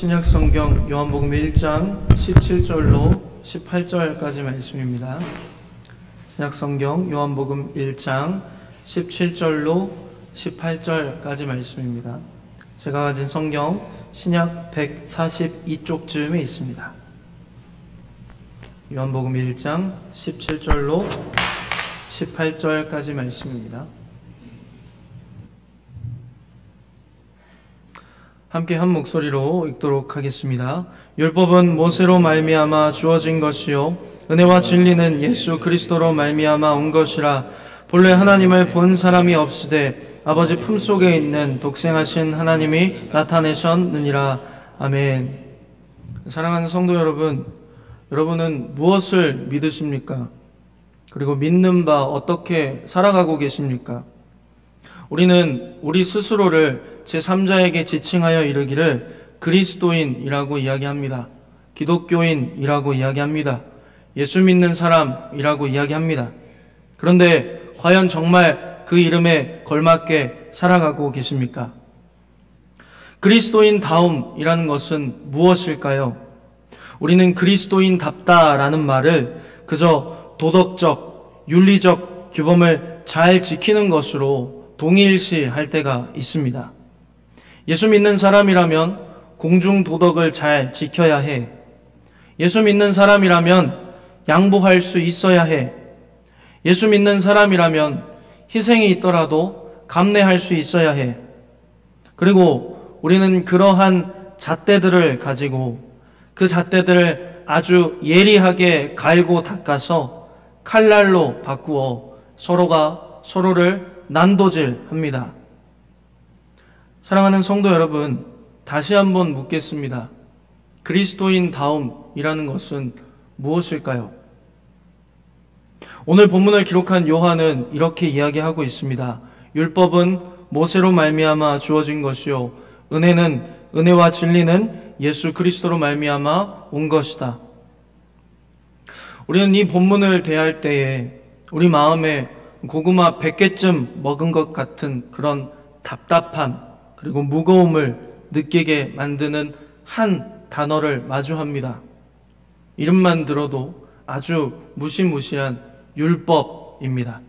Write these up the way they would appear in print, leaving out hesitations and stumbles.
신약 성경 요한복음 1장 17절로 18절까지 말씀입니다. 신약 성경 요한복음 1장 17절로 18절까지 말씀입니다. 제가 가진 성경 신약 142쪽쯤에 있습니다. 요한복음 1장 17절로 18절까지 말씀입니다. 함께 한 목소리로 읽도록 하겠습니다. 율법은 모세로 말미암아 주어진 것이요 은혜와 진리는 예수 그리스도로 말미암아 온 것이라. 본래 하나님을 본 사람이 없으되 아버지 품속에 있는 독생하신 하나님이 나타내셨느니라. 아멘. 사랑하는 성도 여러분, 여러분은 무엇을 믿으십니까? 그리고 믿는 바 어떻게 살아가고 계십니까? 우리는 우리 스스로를 제3자에게 지칭하여 이르기를 그리스도인이라고 이야기합니다. 기독교인이라고 이야기합니다. 예수 믿는 사람이라고 이야기합니다. 그런데 과연 정말 그 이름에 걸맞게 살아가고 계십니까? 그리스도인다움이라는 것은 무엇일까요? 우리는 그리스도인답다라는 말을 그저 도덕적, 윤리적 규범을 잘 지키는 것으로 동일시할 때가 있습니다. 예수 믿는 사람이라면 공중 도덕을 잘 지켜야 해. 예수 믿는 사람이라면 양보할 수 있어야 해. 예수 믿는 사람이라면 희생이 있더라도 감내할 수 있어야 해. 그리고 우리는 그러한 잣대들을 가지고 그 잣대들을 아주 예리하게 갈고 닦아서 칼날로 바꾸어 서로가 서로를 난도질합니다. 사랑하는 성도 여러분, 다시 한번 묻겠습니다. 그리스도인다움이라는 것은 무엇일까요? 오늘 본문을 기록한 요한은 이렇게 이야기하고 있습니다. 율법은 모세로 말미암아 주어진 것이요 은혜는 은혜와 진리는 예수 그리스도로 말미암아 온 것이다. 우리는 이 본문을 대할 때에 우리 마음에 고구마 100개쯤 먹은 것 같은 그런 답답함 그리고 무거움을 느끼게 만드는 한 단어를 마주합니다. 이름만 들어도 아주 무시무시한 율법입니다.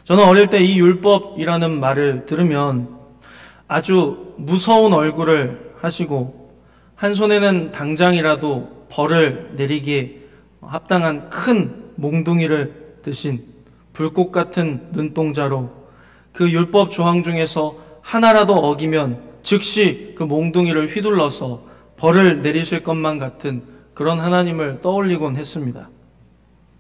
저는 어릴 때 이 율법이라는 말을 들으면 아주 무서운 얼굴을 하시고 한 손에는 당장이라도 벌을 내리기에 합당한 큰 몽둥이를 드신 불꽃 같은 눈동자로 그 율법 조항 중에서 하나라도 어기면 즉시 그 몽둥이를 휘둘러서 벌을 내리실 것만 같은 그런 하나님을 떠올리곤 했습니다.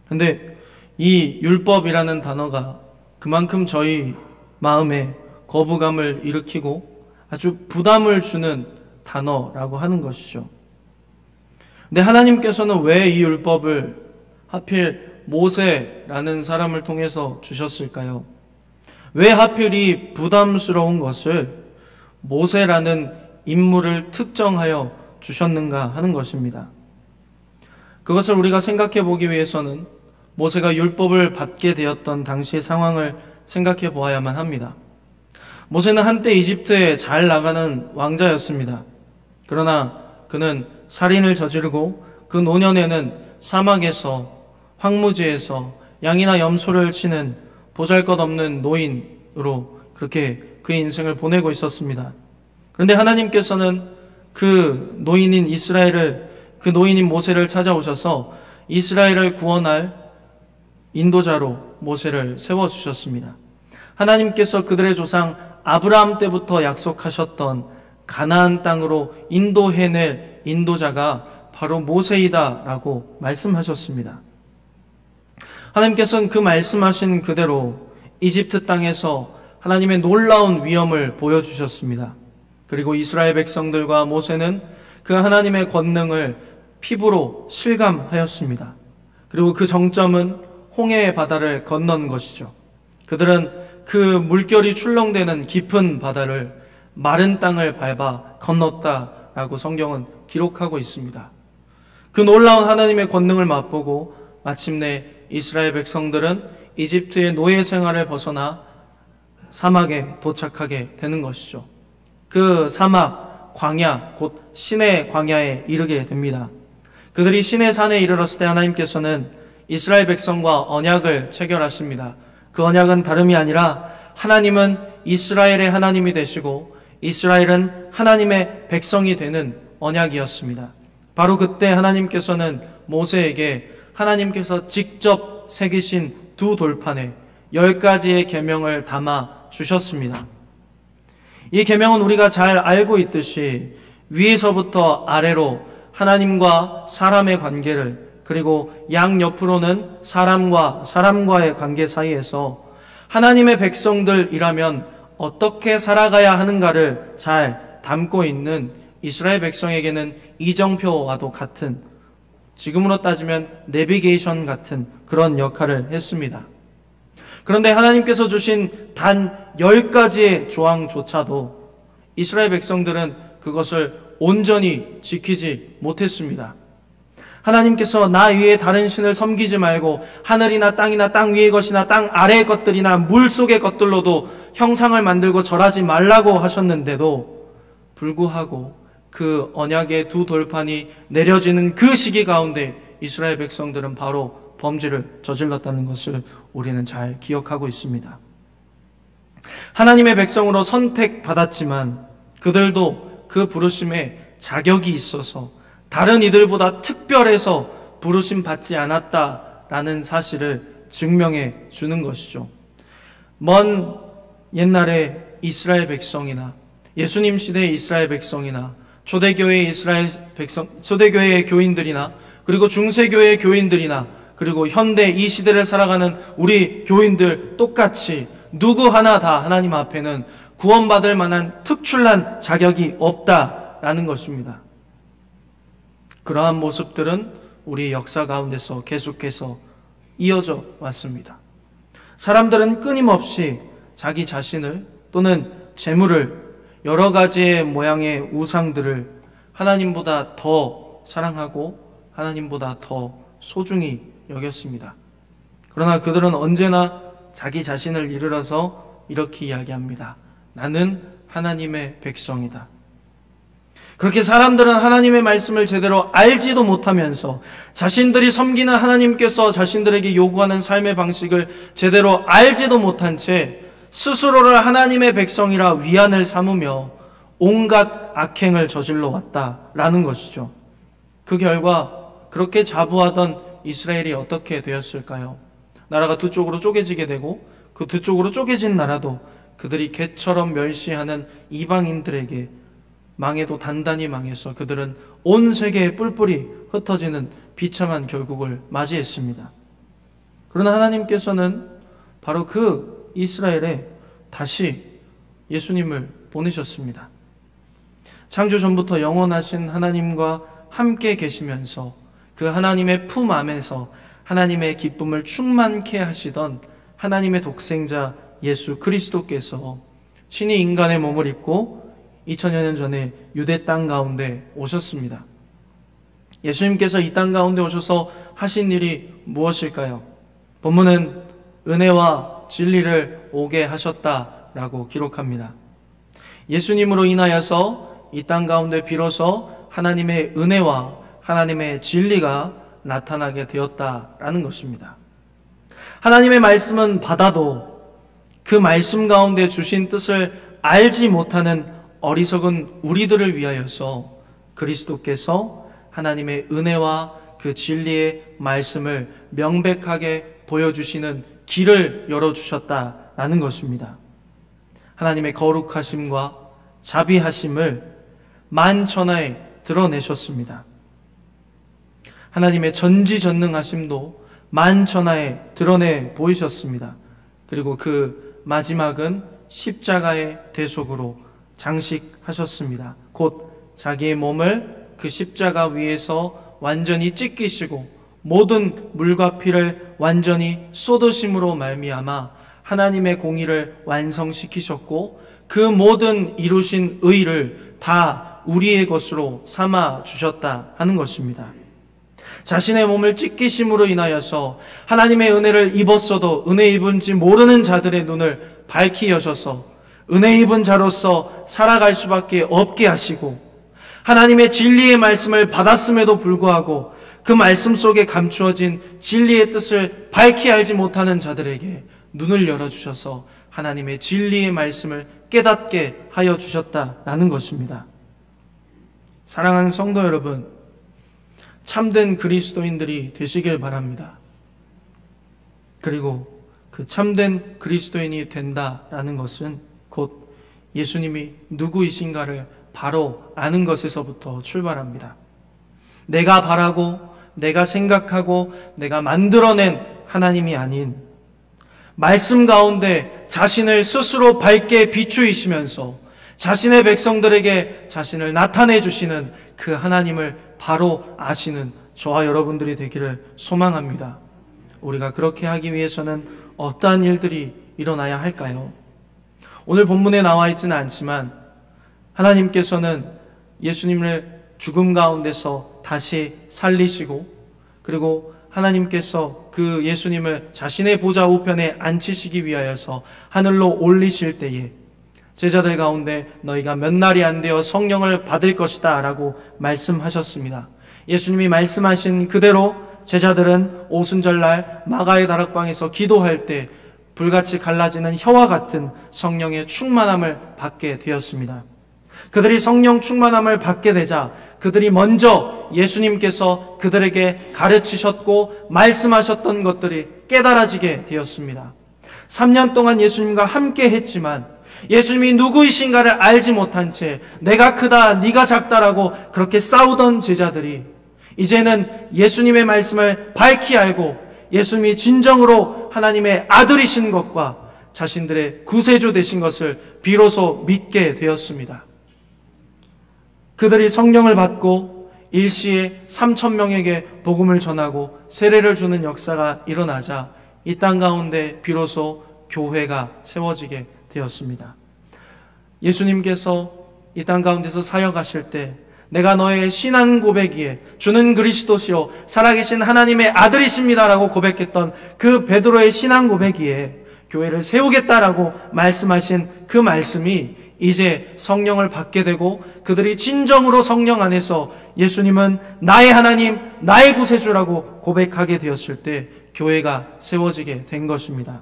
그런데 이 율법이라는 단어가 그만큼 저희 마음에 거부감을 일으키고 아주 부담을 주는 단어라고 하는 것이죠. 근데 하나님께서는 왜 이 율법을 하필 모세라는 사람을 통해서 주셨을까요? 왜 하필 이 부담스러운 것을 모세라는 인물을 특정하여 주셨는가 하는 것입니다. 그것을 우리가 생각해 보기 위해서는 모세가 율법을 받게 되었던 당시의 상황을 생각해 보아야만 합니다. 모세는 한때 이집트에 잘 나가는 왕자였습니다. 그러나 그는 살인을 저지르고 그 노년에는 사막에서 황무지에서 양이나 염소를 치는 보잘것없는 노인으로 그렇게 그의 인생을 보내고 있었습니다. 그런데 하나님께서는 그 노인인 모세를 찾아오셔서 이스라엘을 구원할 인도자로 모세를 세워주셨습니다. 하나님께서 그들의 조상 아브라함 때부터 약속하셨던 가나안 땅으로 인도해낼 인도자가 바로 모세이다라고 말씀하셨습니다. 하나님께서는 그 말씀하신 그대로 이집트 땅에서 하나님의 놀라운 위엄을 보여주셨습니다. 그리고 이스라엘 백성들과 모세는 그 하나님의 권능을 피부로 실감하였습니다. 그리고 그 정점은 홍해의 바다를 건넌 것이죠. 그들은 그 물결이 출렁대는 깊은 바다를 마른 땅을 밟아 건넜다라고 성경은 기록하고 있습니다. 그 놀라운 하나님의 권능을 맛보고 마침내 이스라엘 백성들은 이집트의 노예 생활을 벗어나 사막에 도착하게 되는 것이죠. 그 사막 광야, 곧 신의 광야에 이르게 됩니다. 그들이 신의 산에 이르렀을 때 하나님께서는 이스라엘 백성과 언약을 체결하십니다. 그 언약은 다름이 아니라 하나님은 이스라엘의 하나님이 되시고 이스라엘은 하나님의 백성이 되는 언약이었습니다. 바로 그때 하나님께서는 모세에게 하나님께서 직접 새기신 두 돌판에 10가지의 계명을 담아 주셨습니다. 이 계명은 우리가 잘 알고 있듯이 위에서부터 아래로 하나님과 사람의 관계를, 그리고 양옆으로는 사람과 사람과의 관계 사이에서 하나님의 백성들이라면 어떻게 살아가야 하는가를 잘 담고 있는 이스라엘 백성에게는 이정표와도 같은, 지금으로 따지면 내비게이션 같은 그런 역할을 했습니다. 그런데 하나님께서 주신 단 10가지의 조항조차도 이스라엘 백성들은 그것을 온전히 지키지 못했습니다. 하나님께서 나 위에 다른 신을 섬기지 말고 하늘이나 땅이나 땅 위의 것이나 땅 아래의 것들이나 물 속의 것들로도 형상을 만들고 절하지 말라고 하셨는데도 불구하고 그 언약의 두 돌판이 내려지는 그 시기 가운데 이스라엘 백성들은 바로 범죄를 저질렀다는 것을 우리는 잘 기억하고 있습니다. 하나님의 백성으로 선택받았지만 그들도 그 부르심에 자격이 있어서 다른 이들보다 특별해서 부르심 받지 않았다라는 사실을 증명해 주는 것이죠. 먼 옛날에 이스라엘 백성이나 예수님 시대의 이스라엘 백성이나 초대교회의 이스라엘 백성, 초대교회의 교인들이나 그리고 중세교회의 교인들이나 그리고 현대 이 시대를 살아가는 우리 교인들 똑같이 누구 하나 다 하나님 앞에는 구원받을 만한 특출난 자격이 없다라는 것입니다. 그러한 모습들은 우리 역사 가운데서 계속해서 이어져 왔습니다. 사람들은 끊임없이 자기 자신을 또는 재물을, 여러 가지의 모양의 우상들을 하나님보다 더 사랑하고 하나님보다 더 소중히 여겼습니다. 그러나 그들은 언제나 자기 자신을 이르러서 이렇게 이야기합니다. 나는 하나님의 백성이다. 그렇게 사람들은 하나님의 말씀을 제대로 알지도 못하면서 자신들이 섬기는 하나님께서 자신들에게 요구하는 삶의 방식을 제대로 알지도 못한 채 스스로를 하나님의 백성이라 위안을 삼으며 온갖 악행을 저질러 왔다라는 것이죠. 그 결과 그렇게 자부하던 이스라엘이 어떻게 되었을까요? 나라가 두 쪽으로 쪼개지게 되고 그 두 쪽으로 쪼개진 나라도 그들이 개처럼 멸시하는 이방인들에게 망해도 단단히 망해서 그들은 온 세계에 뿔뿔이 흩어지는 비참한 결국을 맞이했습니다. 그러나 하나님께서는 바로 그 이스라엘에 다시 예수님을 보내셨습니다. 창조 전부터 영원하신 하나님과 함께 계시면서 그 하나님의 품 안에서 하나님의 기쁨을 충만케 하시던 하나님의 독생자 예수 그리스도께서 친히 인간의 몸을 입고 2000여 년 전에 유대 땅 가운데 오셨습니다. 예수님께서 이 땅 가운데 오셔서 하신 일이 무엇일까요? 본문은 은혜와 진리를 오게 하셨다라고 기록합니다. 예수님으로 인하여서 이 땅 가운데 비로소 하나님의 은혜와 하나님의 진리가 나타나게 되었다라는 것입니다. 하나님의 말씀은 받아도 그 말씀 가운데 주신 뜻을 알지 못하는 어리석은 우리들을 위하여서 그리스도께서 하나님의 은혜와 그 진리의 말씀을 명백하게 보여주시는 길을 열어주셨다라는 것입니다. 하나님의 거룩하심과 자비하심을 만천하에 드러내셨습니다. 하나님의 전지전능하심도 만천하에 드러내 보이셨습니다. 그리고 그 마지막은 십자가의 대속으로 장식하셨습니다. 곧 자기의 몸을 그 십자가 위에서 완전히 찢기시고 모든 물과 피를 완전히 쏟으심으로 말미암아 하나님의 공의를 완성시키셨고 그 모든 이루신 의를 다 우리의 것으로 삼아 주셨다 하는 것입니다. 자신의 몸을 찢기심으로 인하여서 하나님의 은혜를 입었어도 은혜 입은지 모르는 자들의 눈을 밝히 여셔서 은혜 입은 자로서 살아갈 수밖에 없게 하시고 하나님의 진리의 말씀을 받았음에도 불구하고 그 말씀 속에 감추어진 진리의 뜻을 밝히 알지 못하는 자들에게 눈을 열어주셔서 하나님의 진리의 말씀을 깨닫게 하여 주셨다라는 것입니다. 사랑하는 성도 여러분, 참된 그리스도인들이 되시길 바랍니다. 그리고 그 참된 그리스도인이 된다라는 것은 곧 예수님이 누구이신가를 바로 아는 것에서부터 출발합니다. 내가 바라고 내가 생각하고 내가 만들어낸 하나님이 아닌 말씀 가운데 자신을 스스로 밝게 비추이시면서 자신의 백성들에게 자신을 나타내 주시는 그 하나님을 바로 아시는 저와 여러분들이 되기를 소망합니다. 우리가 그렇게 하기 위해서는 어떠한 일들이 일어나야 할까요? 오늘 본문에 나와 있지는 않지만 하나님께서는 예수님을 죽음 가운데서 다시 살리시고 그리고 하나님께서 그 예수님을 자신의 보좌 우편에 앉히시기 위하여서 하늘로 올리실 때에 제자들 가운데 너희가 몇 날이 안 되어 성령을 받을 것이다 라고 말씀하셨습니다. 예수님이 말씀하신 그대로 제자들은 오순절날 마가의 다락방에서 기도할 때 불같이 갈라지는 혀와 같은 성령의 충만함을 받게 되었습니다. 그들이 성령 충만함을 받게 되자 그들이 먼저 예수님께서 그들에게 가르치셨고 말씀하셨던 것들이 깨달아지게 되었습니다. 3년 동안 예수님과 함께 했지만 예수님이 누구이신가를 알지 못한 채 내가 크다 네가 작다라고 그렇게 싸우던 제자들이 이제는 예수님의 말씀을 밝히 알고 예수님이 진정으로 하나님의 아들이신 것과 자신들의 구세주 되신 것을 비로소 믿게 되었습니다. 그들이 성령을 받고 일시에 3,000명에게 복음을 전하고 세례를 주는 역사가 일어나자 이 땅 가운데 비로소 교회가 세워지게 되었습니다. 예수님께서 이 땅 가운데서 사역하실 때 내가 너의 신앙 고백이에 주는 그리스도시요 살아계신 하나님의 아들이십니다라고 고백했던 그 베드로의 신앙 고백이에 교회를 세우겠다라고 말씀하신 그 말씀이 이제 성령을 받게 되고 그들이 진정으로 성령 안에서 예수님은 나의 하나님, 나의 구세주라고 고백하게 되었을 때 교회가 세워지게 된 것입니다.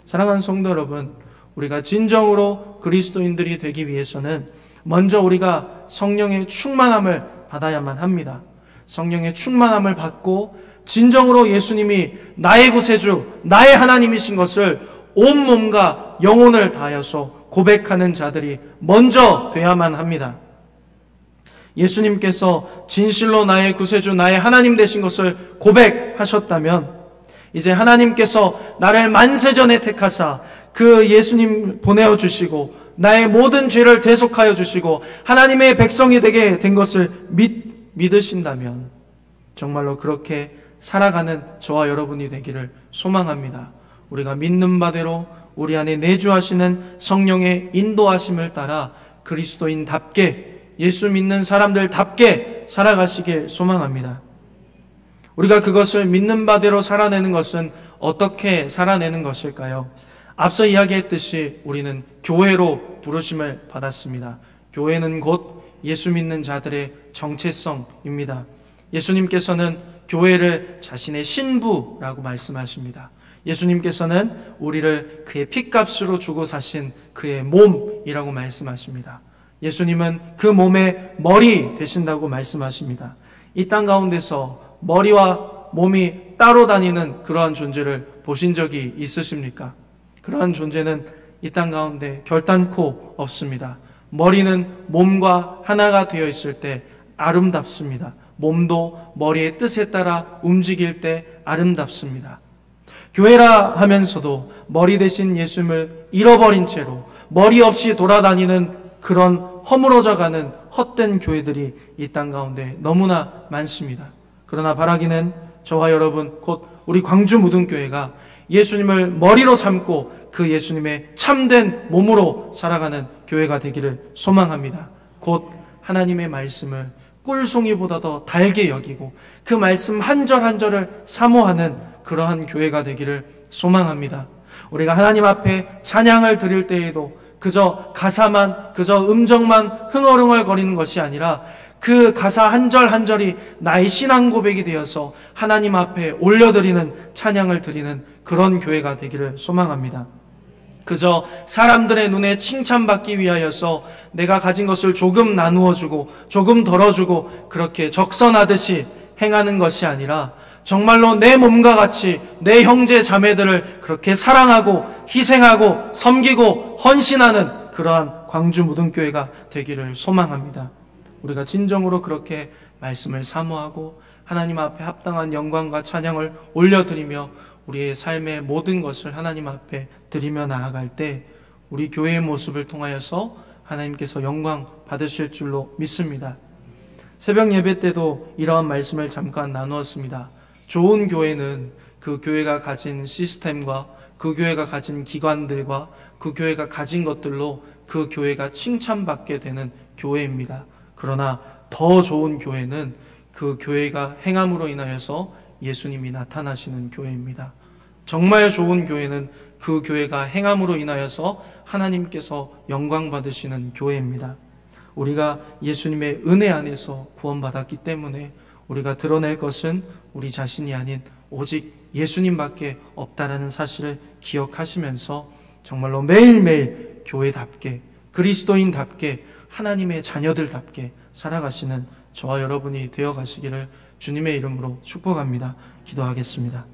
사랑하는 성도 여러분, 우리가 진정으로 그리스도인들이 되기 위해서는 먼저 우리가 성령의 충만함을 받아야만 합니다. 성령의 충만함을 받고 진정으로 예수님이 나의 구세주, 나의 하나님이신 것을 온몸과 영혼을 다하여서 고백하는 자들이 먼저 돼야만 합니다. 예수님께서 진실로 나의 구세주, 나의 하나님 되신 것을 고백하셨다면 이제 하나님께서 나를 만세전에 택하사 그 예수님 보내어주시고 나의 모든 죄를 대속하여 주시고 하나님의 백성이 되게 된 것을 믿으신다면 정말로 그렇게 살아가는 저와 여러분이 되기를 소망합니다. 우리가 믿는 바대로 우리 안에 내주하시는 성령의 인도하심을 따라 그리스도인답게 예수 믿는 사람들답게 살아가시길 소망합니다. 우리가 그것을 믿는 바대로 살아내는 것은 어떻게 살아내는 것일까요? 앞서 이야기했듯이 우리는 교회로 부르심을 받았습니다. 교회는 곧 예수 믿는 자들의 정체성입니다. 예수님께서는 교회를 자신의 신부라고 말씀하십니다. 예수님께서는 우리를 그의 핏값으로 주고 사신 그의 몸이라고 말씀하십니다. 예수님은 그 몸의 머리 되신다고 말씀하십니다. 이 땅 가운데서 머리와 몸이 따로 다니는 그러한 존재를 보신 적이 있으십니까? 그러한 존재는 이 땅 가운데 결단코 없습니다. 머리는 몸과 하나가 되어 있을 때 아름답습니다. 몸도 머리의 뜻에 따라 움직일 때 아름답습니다. 교회라 하면서도 머리 대신 예수님을 잃어버린 채로 머리 없이 돌아다니는 그런 허물어져가는 헛된 교회들이 이 땅 가운데 너무나 많습니다. 그러나 바라기는 저와 여러분 곧 우리 광주 무등교회가 예수님을 머리로 삼고 그 예수님의 참된 몸으로 살아가는 교회가 되기를 소망합니다. 곧 하나님의 말씀을 꿀송이보다 더 달게 여기고 그 말씀 한 절 한 절을 사모하는 그러한 교회가 되기를 소망합니다. 우리가 하나님 앞에 찬양을 드릴 때에도 그저 가사만, 그저 음정만 흥얼흥얼 거리는 것이 아니라 그 가사 한 절 한 절이 나의 신앙 고백이 되어서 하나님 앞에 올려드리는 찬양을 드리는 그런 교회가 되기를 소망합니다. 그저 사람들의 눈에 칭찬받기 위하여서 내가 가진 것을 조금 나누어주고 조금 덜어주고 그렇게 적선하듯이 행하는 것이 아니라 정말로 내 몸과 같이 내 형제 자매들을 그렇게 사랑하고 희생하고 섬기고 헌신하는 그러한 광주 무등교회가 되기를 소망합니다. 우리가 진정으로 그렇게 말씀을 사모하고 하나님 앞에 합당한 영광과 찬양을 올려드리며 우리의 삶의 모든 것을 하나님 앞에 드리며 나아갈 때 우리 교회의 모습을 통하여서 하나님께서 영광 받으실 줄로 믿습니다. 새벽 예배 때도 이러한 말씀을 잠깐 나누었습니다. 좋은 교회는 그 교회가 가진 시스템과 그 교회가 가진 기관들과 그 교회가 가진 것들로 그 교회가 칭찬받게 되는 교회입니다. 그러나 더 좋은 교회는 그 교회가 행함으로 인하여서 예수님이 나타나시는 교회입니다. 정말 좋은 교회는 그 교회가 행함으로 인하여서 하나님께서 영광 받으시는 교회입니다. 우리가 예수님의 은혜 안에서 구원받았기 때문에 우리가 드러낼 것은 우리 자신이 아닌 오직 예수님밖에 없다라는 사실을 기억하시면서 정말로 매일매일 교회답게 그리스도인답게 하나님의 자녀들답게 살아가시는 저와 여러분이 되어가시기를 주님의 이름으로 축복합니다. 기도하겠습니다.